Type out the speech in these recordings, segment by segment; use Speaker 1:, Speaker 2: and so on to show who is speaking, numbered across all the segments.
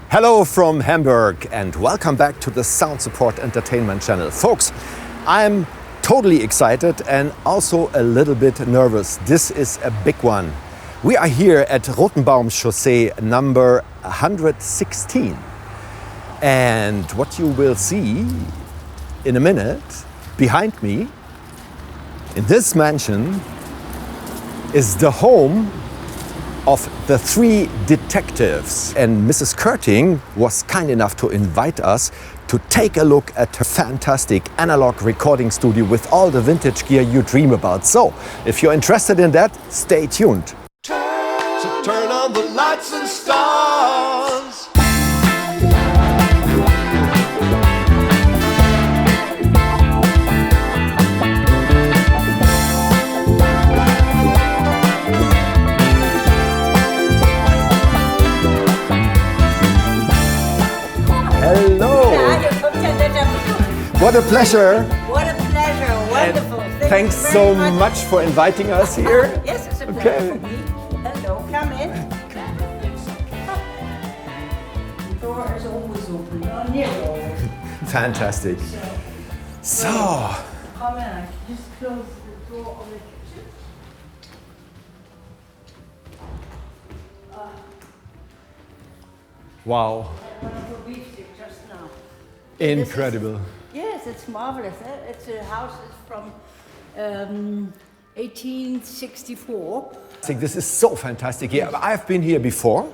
Speaker 1: Hello from Hamburg and welcome back to the Sound Support Entertainment channel. Folks, I'm totally excited and also a little bit nervous. This is a big one. We are here at Rotenbaum Chaussee number 116. And what you will see in a minute behind me in this mansion is the home of the three detectives. And Mrs. Koerting was kind enough to invite us to take a look at her fantastic analog recording studio with all the vintage gear you dream about. So, if you're interested in that, stay tuned.
Speaker 2: So turn on the lights and stars.
Speaker 1: Hello! What a pleasure!
Speaker 3: What a pleasure! Wonderful!
Speaker 1: Thanks so much for inviting us here.
Speaker 3: Yes, it's a pleasure for me. Hello, come in. The door is always open, or nearly always.
Speaker 1: Fantastic. So,
Speaker 3: Come in, I just close the door of the kitchen.
Speaker 1: wow,
Speaker 3: Wonderful beef stick just now.
Speaker 1: incredible.
Speaker 3: Yes, it's marvelous. It's a house from 1864.
Speaker 1: I think this is so fantastic here. I've been here before.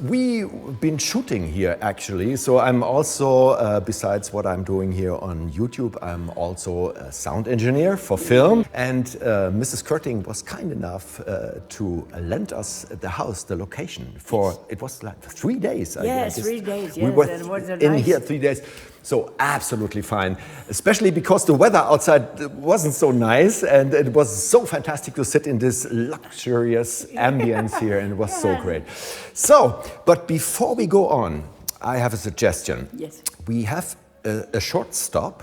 Speaker 1: We've been shooting here actually. So I'm also, besides what I'm doing here on YouTube, I'm also a sound engineer for film. And Mrs. Koerting was kind enough to lend us the house, the location for, it was like 3 days.
Speaker 3: Yes,
Speaker 1: I guess.
Speaker 3: 3 days.
Speaker 1: We
Speaker 3: Yes,
Speaker 1: were
Speaker 3: and was
Speaker 1: in
Speaker 3: nice.
Speaker 1: here 3 days. So absolutely fine, especially because the weather outside wasn't so nice and it was so fantastic to sit in this luxurious ambience here and it was so great. So, but before we go on, I have a suggestion.
Speaker 3: Yes.
Speaker 1: We have a short stop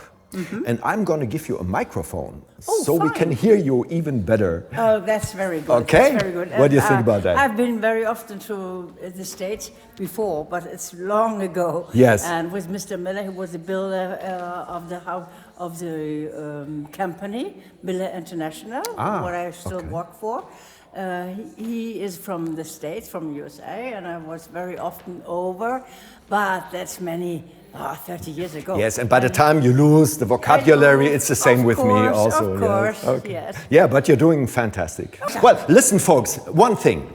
Speaker 1: and I'm going to give you a microphone so we
Speaker 3: fine.
Speaker 1: can hear you even better.
Speaker 3: Oh, that's very good.
Speaker 1: Okay.
Speaker 3: That's very good.
Speaker 1: What do you think about that?
Speaker 3: I've been very often to the States before, but it's long ago.
Speaker 1: Yes.
Speaker 3: And with Mr. Miller, who was the builder of the house of the company, Miller International, what I still work for. He is from the States, from USA, and I was very often over, but that's 30 years ago.
Speaker 1: Yes, and by the time you lose the vocabulary, it's the same with me also.
Speaker 3: Of course,
Speaker 1: yes. Okay.
Speaker 3: yes.
Speaker 1: Yeah, but you're doing fantastic. Well, listen, folks, one thing.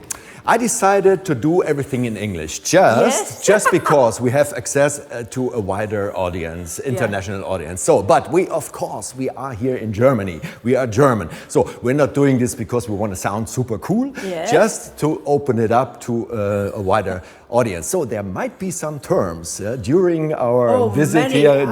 Speaker 1: I decided to do everything in English just because we have access to a wider audience, international audience. So, but we, of course, we are here in Germany. We are German. So we're not doing this because we want to sound super cool, just to open it up to a wider audience. So there might be some terms during our visit here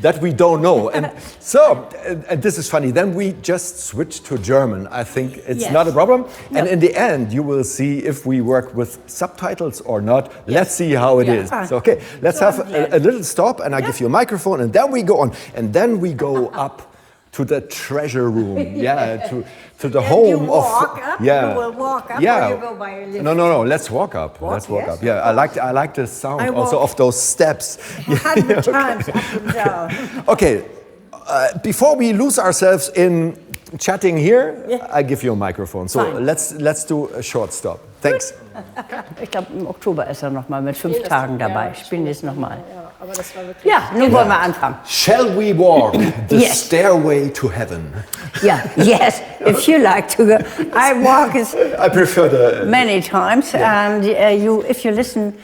Speaker 1: that we don't know. And so, and this is funny, then we just switch to German. I think it's not a problem. No. And in the end, you will see if we work with subtitles or not. Let's see how it is. So, okay, let's have a little stop and I give you a microphone and then we go on. And then we go up to the treasure room, to the home
Speaker 3: you walk
Speaker 1: of,
Speaker 3: up, you will walk up, or you go by a lift?
Speaker 1: No, let's walk up. Let's walk up. Yeah, I like the sound also of those steps.
Speaker 3: 100 times up and down.
Speaker 1: Okay, before we lose ourselves in chatting here, I give you a microphone. So let's do a short stop. Thanks.
Speaker 4: Ich glaube, im Oktober ist er noch mal mit 5 Tagen dabei. Ich bin jetzt noch mal. Ja, nun wollen wir anfangen.
Speaker 1: Shall we walk the stairway to heaven?
Speaker 4: Yeah, yes. If you like to go, I walk
Speaker 1: I prefer the
Speaker 4: many times, and if you listen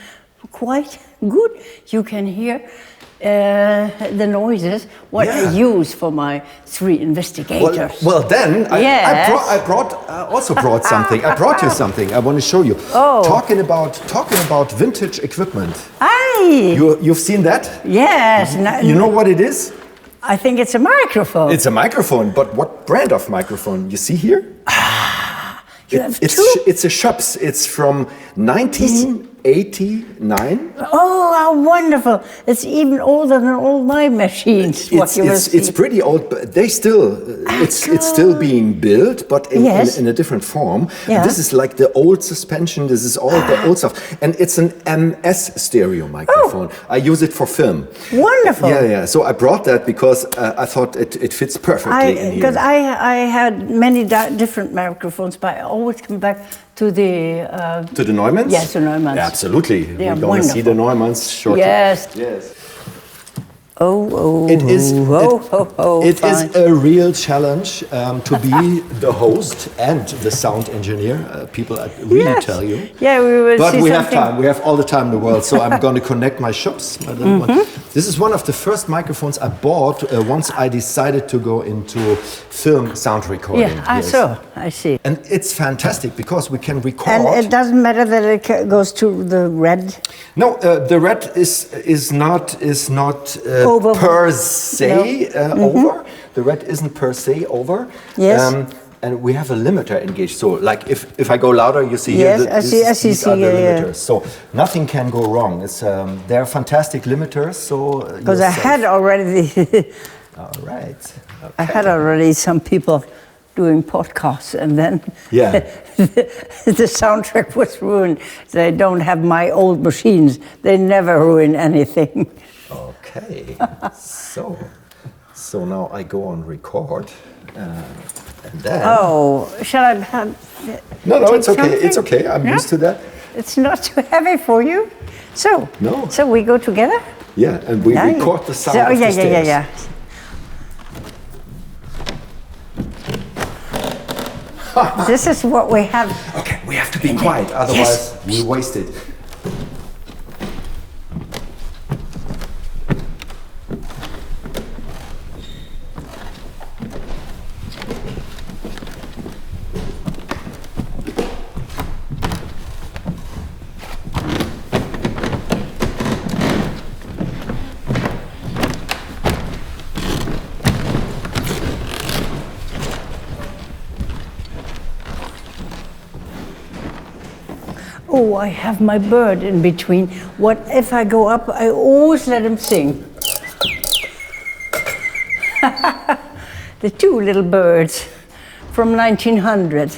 Speaker 4: quite good, you can hear the noises what I use for my 3 investigators.
Speaker 1: Well then, I also brought something. I brought you something. I want to show you.
Speaker 4: Oh.
Speaker 1: Talking about vintage equipment.
Speaker 4: Aye.
Speaker 1: You've seen that?
Speaker 4: Yes.
Speaker 1: You know what it is?
Speaker 4: I think it's a microphone.
Speaker 1: It's a microphone, but what brand of microphone? You see here?
Speaker 4: You have 2?
Speaker 1: It's a Schops. It's from 19 1989.
Speaker 4: Oh, how wonderful! It's even older than all my machines.
Speaker 1: It's pretty old, but they still it's still being built, but in a different form.
Speaker 4: Yeah.
Speaker 1: This is like the old suspension. This is all the old stuff, and it's an MS stereo microphone. I use it for film.
Speaker 4: Wonderful.
Speaker 1: Yeah. So I brought that because I thought it fits perfectly in here.
Speaker 4: Because I had many different microphones, but I always come back to the
Speaker 1: Neumanns?
Speaker 4: Yes, the Neumanns.
Speaker 1: Yeah, absolutely.
Speaker 4: They
Speaker 1: We're going to see the Neumanns shortly.
Speaker 4: Yes. It is
Speaker 1: a real challenge to be the host and the sound engineer. People really tell you.
Speaker 4: Yeah, we will.
Speaker 1: But we have time. We have all the time in the world. So I'm going to connect my shops. This is one of the first microphones I bought once I decided to go into film sound recording.
Speaker 4: Yeah, I see.
Speaker 1: And it's fantastic because we can record.
Speaker 4: And it doesn't matter that it goes to the red.
Speaker 1: No, the red is not
Speaker 4: over.
Speaker 1: per se over. The red isn't per se over.
Speaker 4: Yes.
Speaker 1: And we have a limiter engaged. So, like if I go louder, you see
Speaker 4: yes,
Speaker 1: here. These are the limiters. So nothing can go wrong. It's they're fantastic limiters. So
Speaker 4: because I had already.
Speaker 1: All right. Okay.
Speaker 4: I had already some people doing podcasts, and then the soundtrack was ruined. They don't have my old machines. They never ruin anything.
Speaker 1: Okay. So now I go on record. And then
Speaker 4: shall I have?
Speaker 1: No, it's okay.
Speaker 4: Something?
Speaker 1: It's okay. I'm used to that.
Speaker 4: It's not too heavy for you. So we go together.
Speaker 1: Yeah, and we record the sound of the stairs.
Speaker 4: Yeah. This is what we have.
Speaker 1: Okay, we have to be quiet, otherwise we waste it.
Speaker 4: Oh, I have my bird in between. What if I go up? I always let him sing. The two little birds from 1900.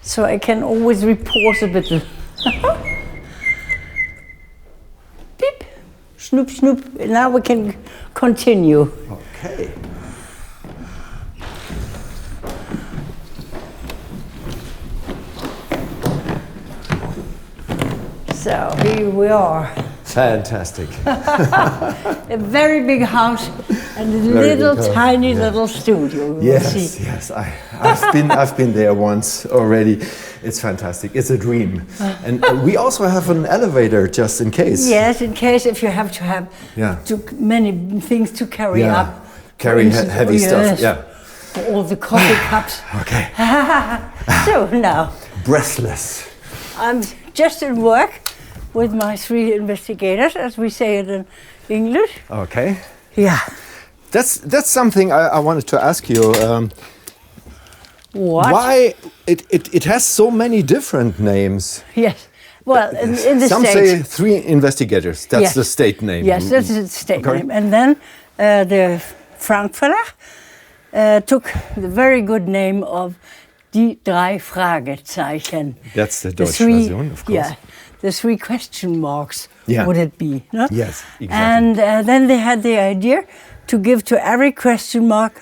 Speaker 4: So I can always report a bit. Beep, snoop, snoop. Now we can continue.
Speaker 1: Okay.
Speaker 4: So here we are.
Speaker 1: Fantastic.
Speaker 4: A very big house and a little tiny little studio.
Speaker 1: Yes. I've been there once already. It's fantastic. It's a dream. And we also have an elevator just in case.
Speaker 4: Yes, in case if you have to have too many things to carry up.
Speaker 1: Carry heavy stuff. Yeah.
Speaker 4: All the coffee cups.
Speaker 1: Okay.
Speaker 4: So now.
Speaker 1: Breathless.
Speaker 4: I'm just at work with my 3 investigators, as we say it in English.
Speaker 1: Okay.
Speaker 4: Yeah.
Speaker 1: That's something I wanted to ask you.
Speaker 4: What?
Speaker 1: Why it has so many different names?
Speaker 4: Yes. Well, in the
Speaker 1: some
Speaker 4: States.
Speaker 1: say 3 investigators. That's the state name.
Speaker 4: Yes, that's the state name. And then the Frankfurter took the very good name of die Drei Fragezeichen.
Speaker 1: That's the Deutsche version, of course.
Speaker 4: Yeah, the 3 question marks would it be? No?
Speaker 1: Yes, exactly.
Speaker 4: And then they had the idea to give to every question mark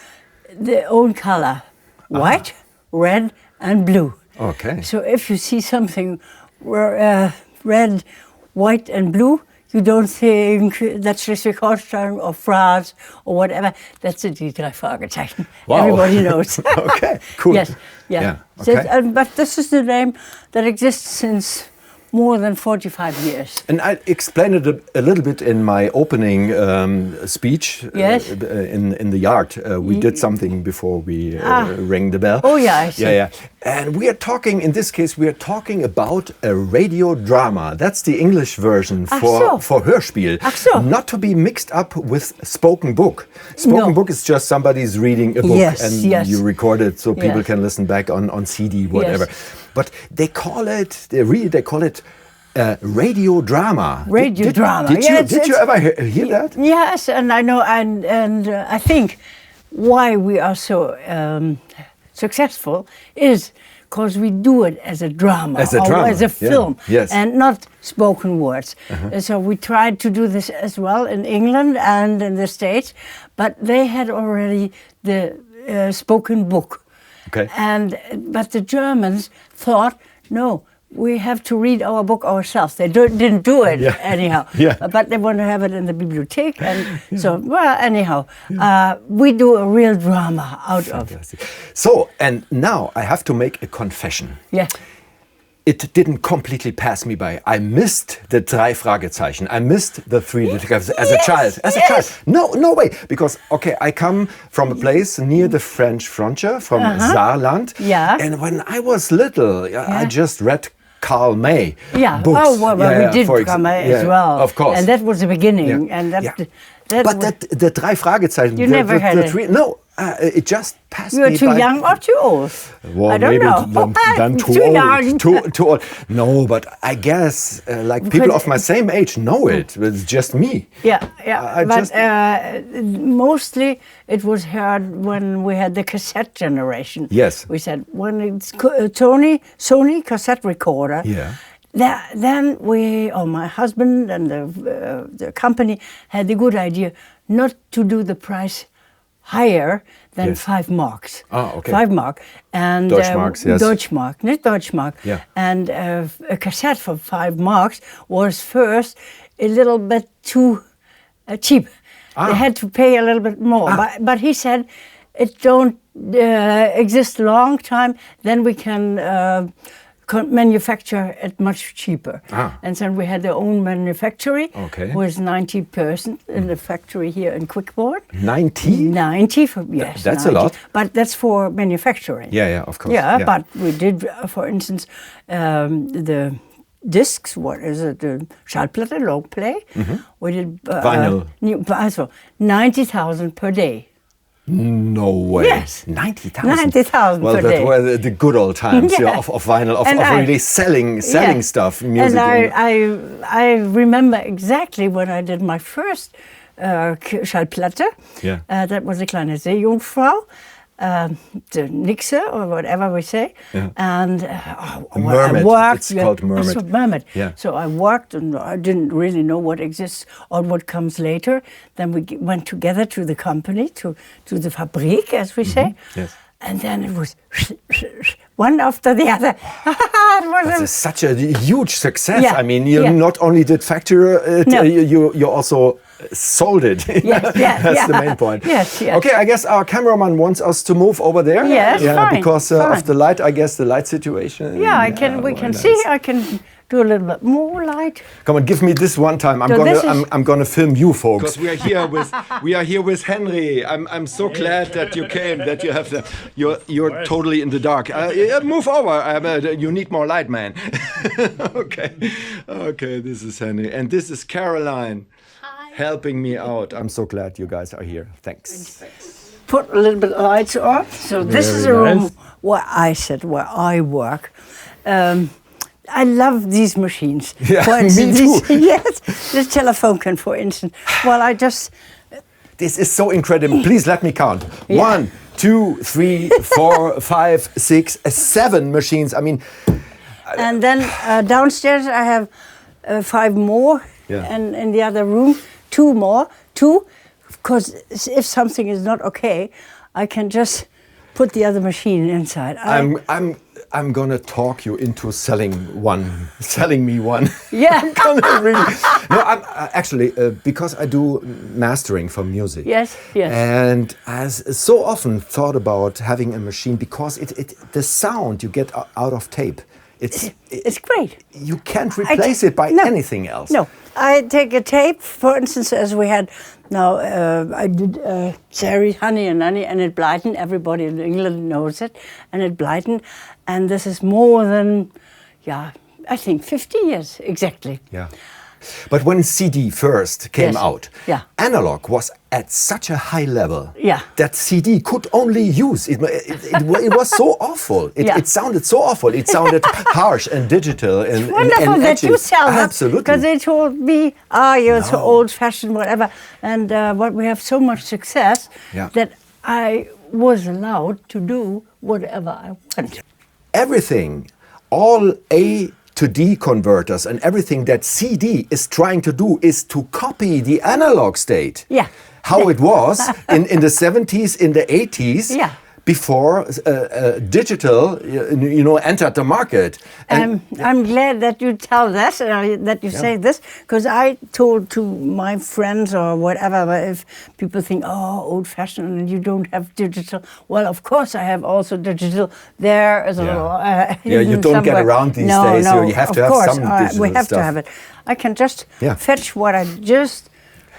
Speaker 4: their own color. White, red and blue.
Speaker 1: Okay.
Speaker 4: So if you see something red, white and blue, you don't think that's Schleswig-Holstein or France or whatever. That's the Drei Fragezeichen.
Speaker 1: Wow.
Speaker 4: Everybody knows.
Speaker 1: Okay, cool.
Speaker 4: Yes, yeah.
Speaker 1: Okay.
Speaker 4: But this is the name that exists since more than 45 years.
Speaker 1: And I explained it a little bit in my opening speech.
Speaker 4: Yes.
Speaker 1: In the yard, we did something before we rang the bell.
Speaker 4: Oh yeah, I see.
Speaker 1: Yeah. And we are talking. In this case, we are talking about a radio drama. That's the English version for Hörspiel.
Speaker 4: Ach so.
Speaker 1: Not to be mixed up with spoken book. Spoken book is just somebody's reading a book and you record it so people can listen back on CD, whatever.
Speaker 4: Yes.
Speaker 1: But they call it. They call it. Radio drama.
Speaker 4: Radio drama.
Speaker 1: Did you ever hear that?
Speaker 4: Yes, and I know, and I think why we are so successful is because we do it as a drama, as a film, and not spoken words. So we tried to do this as well in England and in the States, but they had already the spoken book.
Speaker 1: Okay.
Speaker 4: But the Germans thought, no, we have to read our book ourselves. They didn't do it anyhow. But they want to have it in the bibliothek. And so, well, anyhow, we do a real drama out of it.
Speaker 1: So, and now I have to make a confession.
Speaker 4: Yeah.
Speaker 1: It didn't completely pass me by. I missed the Drei Fragezeichen. I missed the three detectives as a child. As a child. No way. Because, okay, I come from a place near the French frontier, from Saarland.
Speaker 4: Yeah.
Speaker 1: And when I was little, I just read Karl May books.
Speaker 4: Oh, well, we did Karl May as well.
Speaker 1: Of course.
Speaker 4: And that was the beginning. And that
Speaker 1: the Drei Fragezeichen.
Speaker 4: You never had it?
Speaker 1: No, it just passed me by.
Speaker 4: You were too young or too old?
Speaker 1: Well,
Speaker 4: I don't know.
Speaker 1: Then too old. No, but I guess people of my same age know it. It's just me.
Speaker 4: Yeah. But mostly it was heard when we had the cassette generation.
Speaker 1: Yes.
Speaker 4: We said when it's Sony cassette recorder.
Speaker 1: Yeah.
Speaker 4: Then my husband and the company had the good idea not to do the price higher than 5 marks.
Speaker 1: Ah, okay.
Speaker 4: 5 mark. And
Speaker 1: Deutschmarks, yes.
Speaker 4: Deutschmark, not Deutschmark.
Speaker 1: Yeah.
Speaker 4: And a cassette for 5 marks was first a little bit too cheap. They had to pay a little bit more. But he said, it don't exist long time, then we can manufacture it much cheaper. And then we had our own manufactory.
Speaker 1: Okay.
Speaker 4: Was 90 persons in the factory here in Quickborn.
Speaker 1: 90?
Speaker 4: 90 yes.
Speaker 1: That's
Speaker 4: 90.
Speaker 1: a lot.
Speaker 4: But that's for manufacturing.
Speaker 1: Yeah, of course.
Speaker 4: Yeah, but we did, for instance, the discs, what is it, the Schallplatte, long play. We did
Speaker 1: vinyl.
Speaker 4: 90,000 per day.
Speaker 1: No way.
Speaker 4: Yes.
Speaker 1: 90,000.
Speaker 4: 90,000
Speaker 1: Well,
Speaker 4: per
Speaker 1: that
Speaker 4: day.
Speaker 1: were the good old times of vinyl, of really selling stuff, music.
Speaker 4: And I remember exactly when I did my first Schallplatte.
Speaker 1: Yeah.
Speaker 4: That was a kleine Seejungfrau, the Nixe, or whatever we say.
Speaker 1: Yeah.
Speaker 4: And
Speaker 1: Mermaid.
Speaker 4: I worked.
Speaker 1: It's called Mermaid.
Speaker 4: So Mermaid.
Speaker 1: Yeah.
Speaker 4: So I worked, and I didn't really know what exists or what comes later. Then we went together to the company, to the Fabrik, as we say.
Speaker 1: Yes.
Speaker 4: And then it was one after the other.
Speaker 1: It's such a huge success.
Speaker 4: Yeah,
Speaker 1: I mean, you not only did factory, you also sold it. That's the main point.
Speaker 4: Yes.
Speaker 1: Okay, I guess our cameraman wants us to move over there.
Speaker 4: Yes, fine,
Speaker 1: because of the light. I guess the light situation.
Speaker 4: Yeah, we can see. I can do a little bit more light.
Speaker 1: Come on, give me this one time. I'm gonna film you, folks. Because we are here with Henri. I'm so glad that you came. That you have you're totally in the dark. Move over. You need more light, man. Okay. This is Henri, and this is Caroline. Hi. Helping me out. I'm so glad you guys are here. Thanks.
Speaker 4: Put a little bit of lights on. So this is a room where I work. I love these machines.
Speaker 1: Yeah, me too.
Speaker 4: Yes, the Telefunken, for instance. Well,
Speaker 1: This is so incredible. Please let me count. 1, 2, 3, 4, 5, 6, 7 machines. I mean.
Speaker 4: And then downstairs I have 5 more.
Speaker 1: Yeah.
Speaker 4: And in the other room, 2 more. 2, because if something is not okay, I can just put the other machine inside.
Speaker 1: I'm gonna talk you into selling me one.
Speaker 4: Yeah.
Speaker 1: I'm actually because I do mastering for music.
Speaker 4: Yes.
Speaker 1: And I so often thought about having a machine because the sound you get out of tape
Speaker 4: It's great.
Speaker 1: You can't replace it by anything else.
Speaker 4: No, I take a tape, for instance, as we had now. I did series Honey and it Blyton. Everybody in England knows it, and it Blyton, and this is more than, I think 50 years exactly.
Speaker 1: Yeah. But when CD first came out, analog was at such a high level that CD could only use it. It was so awful. It sounded so awful. It sounded harsh and digital. And
Speaker 4: wonderful
Speaker 1: and
Speaker 4: that you sell that.
Speaker 1: Absolutely.
Speaker 4: Because they told me, you're so old-fashioned, whatever. And but we have so much success that I was allowed to do whatever I want.
Speaker 1: Everything, all A to D converters and everything that CD is trying to do is to copy the analog state.
Speaker 4: Yeah.
Speaker 1: How it was in the 70s, in the 80s, before digital, entered the market.
Speaker 4: And I'm glad that you tell this, that you say this, because I told to my friends or whatever, if people think, old-fashioned and you don't have digital. Well, of course I have also digital. There is a little
Speaker 1: you don't
Speaker 4: somewhere.
Speaker 1: get around these days, so you have to have some digital
Speaker 4: we have
Speaker 1: stuff.
Speaker 4: to have it. I can just fetch what I just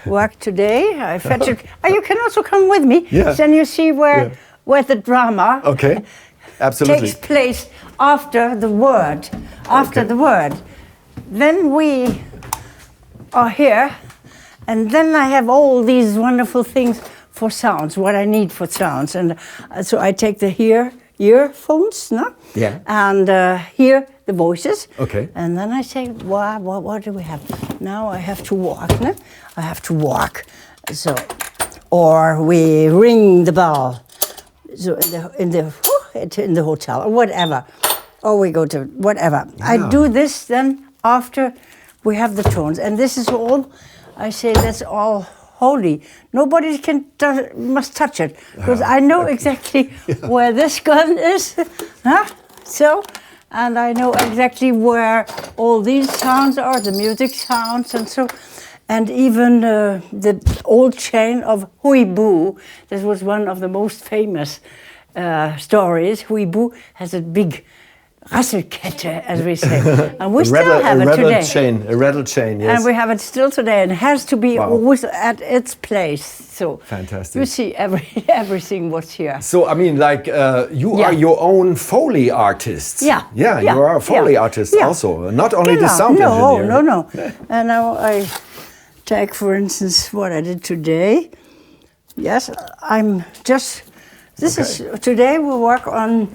Speaker 4: worked today. I fetch it. You can also come with me.
Speaker 1: Yeah.
Speaker 4: Then you see where the drama takes place after the word. The word. Then we are here, and then I have all these wonderful things for sounds, what I need for sounds. And so I take the earphones, no?
Speaker 1: Yeah.
Speaker 4: And hear the voices.
Speaker 1: Okay.
Speaker 4: And then I say, what do we have? Now I have to walk, no? I have to walk. So, or we ring the bell. So in the hotel or whatever, or we go to whatever. I do this then after we have the tones, and this is all. I say that's all holy. Nobody must touch it because I know exactly where this gun is, So, and I know exactly where all these sounds are, the music sounds, and so. And even the old chain of Huibu, this was one of the most famous stories. Huibu has a big Rasselkette, as we say. And we still have it today.
Speaker 1: A rattle chain, yes.
Speaker 4: And we have it still today, and it has to be always at its place. So
Speaker 1: fantastic.
Speaker 4: You see everything what's here.
Speaker 1: So, I mean, like, you are your own Foley artist.
Speaker 4: Yeah.
Speaker 1: You are a Foley artist also, not only the sound engineer.
Speaker 4: No. And now I take, for instance, what I did today. Yes, I'm just, today we work on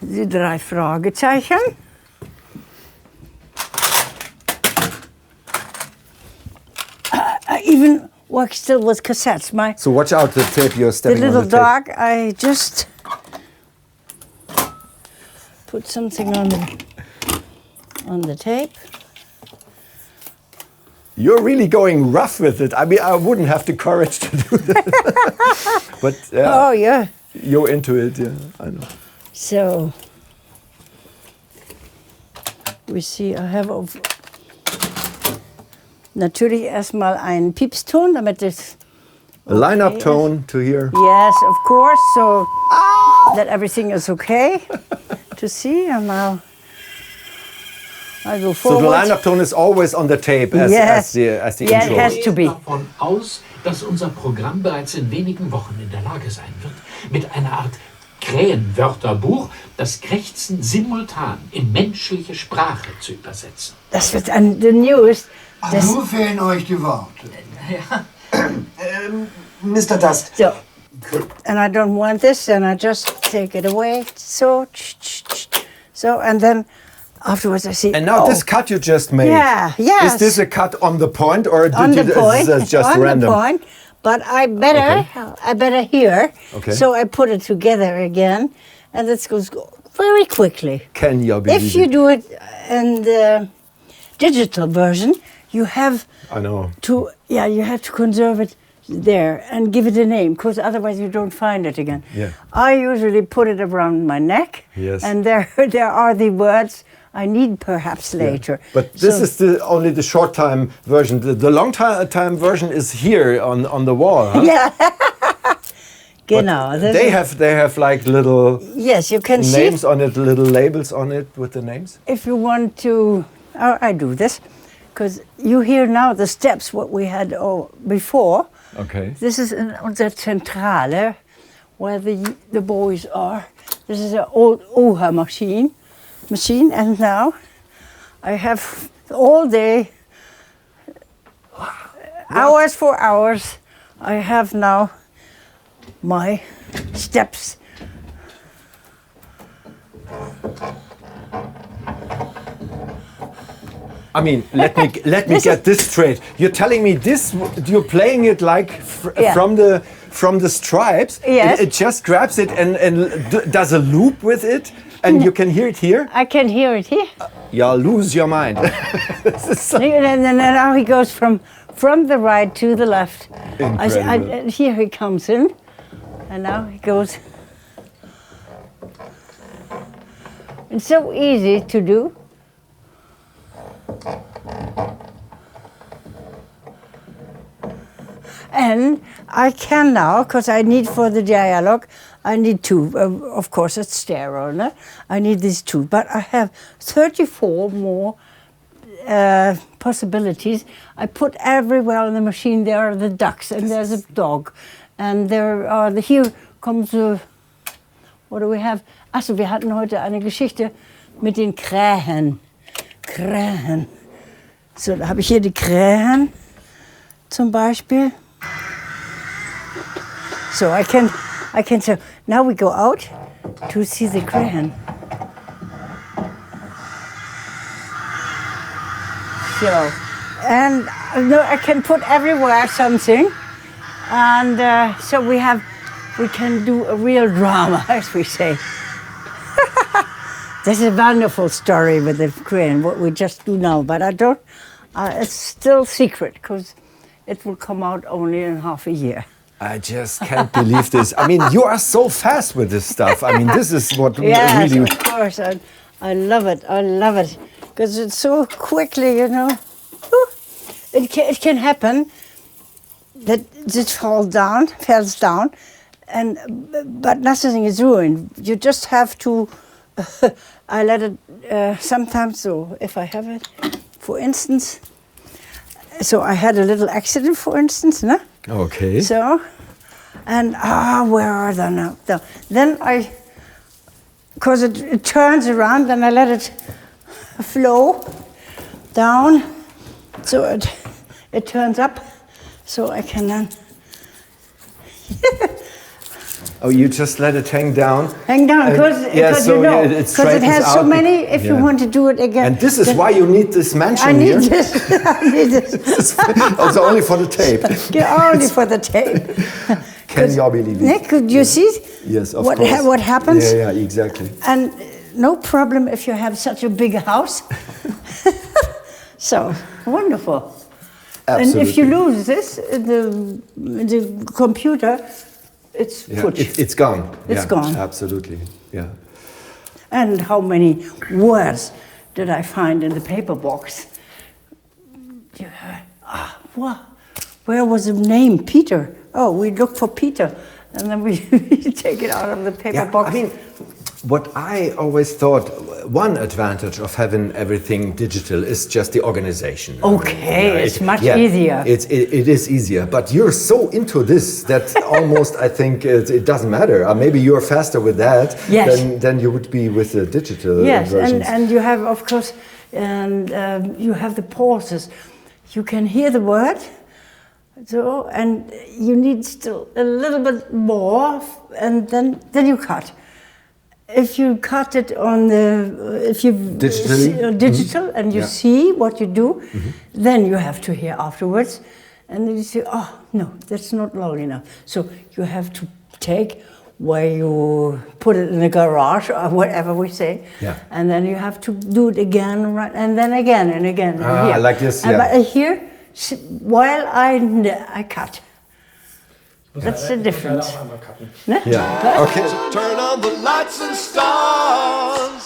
Speaker 4: the Drei Fragezeichen. I even work still with cassettes.
Speaker 1: So watch out the tape you're stepping on.
Speaker 4: The little dog, I just put something on the tape.
Speaker 1: You're really going rough with it. I mean, I wouldn't have the courage to do that. But you're into it, I know.
Speaker 4: So, we see, I have natürlich erstmal einen Piepston, damit es
Speaker 1: a line-up tone to hear.
Speaker 4: Yes, of course, so that everything is okay to see. And now I go forward.
Speaker 1: So the line-up tone is always on the tape as the intro.
Speaker 4: It has to be.
Speaker 5: Ich gehe davon aus, dass unser Programm bereits in wenigen Wochen in der Lage sein wird, mit einer Art Krähenwörterbuch das Krächzen simultan in menschliche Sprache zu übersetzen.
Speaker 4: Das wird the newest.
Speaker 6: Nur fehlen euch die Worte.
Speaker 5: Ja.
Speaker 6: Mr. Dust.
Speaker 4: So, and I don't want this, and I just take it away. So, and then afterwards I see.
Speaker 1: And now this cut you just made.
Speaker 4: Yes.
Speaker 1: Is this a cut on the point, or
Speaker 4: on
Speaker 1: did
Speaker 4: the
Speaker 1: you
Speaker 4: point,
Speaker 1: is just
Speaker 4: on
Speaker 1: random?
Speaker 4: The point, but I better hear.
Speaker 1: Okay.
Speaker 4: So I put it together again, and it goes very quickly.
Speaker 1: Can you believe
Speaker 4: If you do it in the digital version, you have to you have to conserve it there and give it a name, because otherwise you don't find it again.
Speaker 1: Yeah.
Speaker 4: I usually put it around my neck, and there are the words I need perhaps later.
Speaker 1: Yeah. But this is only the short time version. The long time version is here on the wall. Huh?
Speaker 4: Yeah. Genau.
Speaker 1: They have like little
Speaker 4: yes, you can
Speaker 1: names
Speaker 4: see
Speaker 1: on it, little labels on it with the names.
Speaker 4: if you want to. Oh, I do this because you hear now the steps what we had before.
Speaker 1: Okay.
Speaker 4: This is in the Zentrale where the boys are. This is an old Oha machine, and now I have all day, hours for hours. I have now my steps.
Speaker 1: I mean, let me get this straight. You're telling me this? You're playing it like from the stripes?
Speaker 4: Yes.
Speaker 1: It just grabs it and does a loop with it, and you can hear it here.
Speaker 4: I can hear it here.
Speaker 1: You'll lose your mind.
Speaker 4: And then now he goes from the right to the left.
Speaker 1: Incredible.
Speaker 4: Here he comes in, and now he goes. It's so easy to do. And I can now, because I need for the dialogue, I need two. Of course, it's stereo, no? I need these two. But I have 34 more possibilities. I put everywhere on the machine. There are the ducks, and there's a dog. And there are here comes what do we have? Achso, wir hatten heute eine Geschichte mit den Krähen. Krähen. So, da habe ich hier die Krähen zum Beispiel. So I can say, now we go out to see the Krähen. So, and no, I can put everywhere something, and so we can do a real drama, as we say. This is a wonderful story with the crane, what we just do now, but I don't, it's still secret, because it will come out only in half a year.
Speaker 1: I just can't believe this. I mean, you are so fast with this stuff. I mean, this is what
Speaker 4: yes,
Speaker 1: really...
Speaker 4: of course, I love it, because it's so quickly, you know. It can happen that it falls down, but nothing is ruined. You just have to, I let it sometimes, so if I have it, for instance, so I had a little accident, for instance, no?
Speaker 1: Okay.
Speaker 4: So, and where are they now? Then because it turns around, then I let it flow down, so it turns up, so I can then.
Speaker 1: Oh, you just let it hang down?
Speaker 4: Hang down, because you know, because it has so many, if you want to do it again.
Speaker 1: And this is why you need this mansion here?
Speaker 4: I need this.
Speaker 1: Also only for the tape.
Speaker 4: Only for the tape.
Speaker 1: Can you believe it?
Speaker 4: Nick, could you see?
Speaker 1: Yes, of course.
Speaker 4: What happens?
Speaker 1: Yeah, exactly.
Speaker 4: And no problem if you have such a big house. So, wonderful.
Speaker 1: Absolutely.
Speaker 4: And if you lose this, the computer, it's put.
Speaker 1: It's gone.
Speaker 4: It's gone.
Speaker 1: Absolutely, yeah.
Speaker 4: And how many words did I find in the paper box? Where was the name? Peter. Oh, we look for Peter, and then we take it out of the paper box.
Speaker 1: I mean, what I always thought, one advantage of having everything digital is just the organization.
Speaker 4: Okay, it's much easier.
Speaker 1: It is easier, but you're so into this that almost I think it doesn't matter. Maybe you're faster with that than you would be with the digital versions.
Speaker 4: And you have, of course, and you have the pauses. You can hear the word, so and you need still a little bit more, and then you cut. If you cut it on digital and you see what you do, then you have to hear afterwards, and then you say, oh no, that's not long enough. So you have to take where you put it in the garage or whatever we say, and then you have to do it again, right, and then again and again.
Speaker 1: I like this.
Speaker 4: But here, while I cut. That's the difference.
Speaker 1: Yeah. Okay.
Speaker 2: So turn on the lights and stars.